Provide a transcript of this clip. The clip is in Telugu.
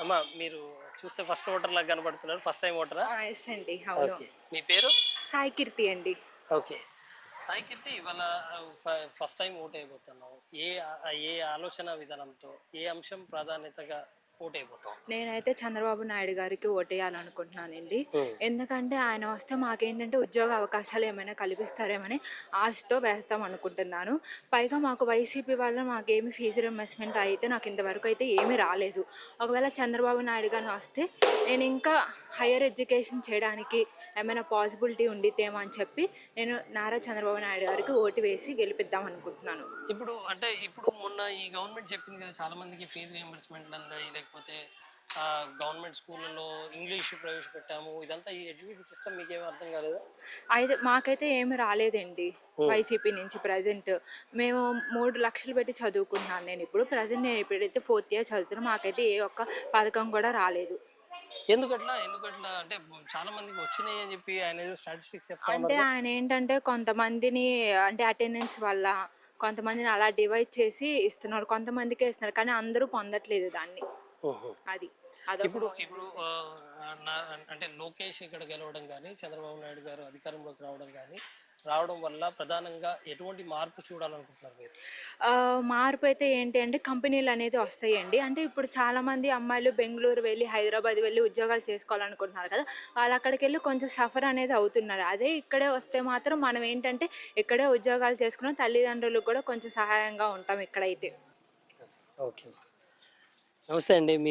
అమ్మ మీరు చూస్తే ఫస్ట్ ఓటర్ లాగా కనబడుతున్నారు. First time ఓటరా? ఎస్ అండి. అవును. ఓకే. మీ పేరు? సాయి కీర్తి అండి. ఓకే. సాయి కీర్తి ఇవాళ ఫస్ట్ టైం ఓటేయబోతున్నావు. ఏ ఆలోచన విధానంతో, ఏ అంశం ప్రాధాన్యతగా ఓటేయబోతావు? నేనైతే చంద్రబాబు నాయుడు గారికి ఓటేయాలనుకుంటున్నానండి. హ్మ్. ఎందుకంటే ఆయన వస్తే మాకేంటంటే ఉద్యోగ అవకాశాలు ఏమైనా కల్పిస్తారేమని ఆశతో వేస్తాం అనుకుంటున్నాను. పైగా మాకు వైసీపీ వల్ల మాకేమి ఫీజు రీయింబర్స్‌మెంట్ అయితే నాకు ఇంతవరకు అయితే ఏమీ రాలేదు. ఒకవేళ చంద్రబాబు నాయుడు గారు వస్తే నేను ఇంకా హైయర్ ఎడ్యుకేషన్ చేయడానికి ఏమైనా పాసిబిలిటీ ఉండిద్దేమో అని చెప్పి నేను నారా చంద్రబాబు నాయుడు గారికి ఓటు వేసి గెలిపిద్దాం అనుకుంటున్నాను. ఇప్పుడు మొన్న ఈ గవర్నమెంట్ చెప్పింది కదా, చాలా మందికి ఫీజు రీయింబర్స్మెంట్లు అందాయి, లేకపోతే గవర్నమెంట్ స్కూళ్ళలో ఇంగ్లీష్ ప్రవేశపెట్టాము. ఇదంతా ఈ ఎడ్యుకేషన్ సిస్టమ్ మీకేమీ అర్థం కాలేదా? అయితే మాకైతే ఏమి రాలేదండి హ్మ్. వైసీపీ నుంచి ప్రజెంట్. మేము 3 లక్షలు పెట్టి చదువుకుంటున్నాను నేను ఇప్పుడు. ప్రజెంట్ నేను ఇప్పుడైతే 4th ఇయర్ చదువుతున్నాను. మాకైతే ఏ ఒక్క పథకం కూడా రాలేదు. ఎందుకట్లా అంటే చాలా మందికి వచ్చినాయి అని చెప్పి ఆయన ఏదో స్టాటిస్టిక్స్ చెప్తా అంటే ఉన్నారు. ఆయన ఏంటంటే కొంతమందిని అంటే అటెండెన్స్ వల్ల కొంతమందిని అలా డివైడ్ చేసి ఇస్తున్నారు. కొంతమందికే ఇస్తున్నారు. కానీ అందరూ పొందట్లేదు దాన్ని. ఓహో. అది. అదొక ఇప్పుడు ఇప్పుడు నా అంటే లోకేష్ ఇక్కడ గెలవడం కానీ, చంద్రబాబు నాయుడు గారు అధికారంలోకి రావడం వల్ల ప్రధానంగా ఎటువంటి మార్పు చూడాలనుకుంటున్నారు మీరు? మార్పు అయితే ఏంటి అంటే కంపెనీలు అనేది వస్తాయండి. అంటే ఇప్పుడు చాలామంది అమ్మాయిలు బెంగుళూరు వెళ్ళి, హైదరాబాద్ వెళ్ళి ఉద్యోగాలు చేసుకోవాలనుకుంటున్నారు కదా! వాళ్ళు అక్కడికెళ్ళి కొంచెం సఫర్ అనేది అవుతున్నారు. అదే ఇక్కడే వస్తే మాత్రం మనం ఏంటంటే ఇక్కడే ఉద్యోగాలు చేసుకున్నాం. తల్లిదండ్రులకు కూడా కొంచెం సహాయంగా ఉంటాం ఇక్కడైతే. ఓకే. నమస్తే అండి. మీ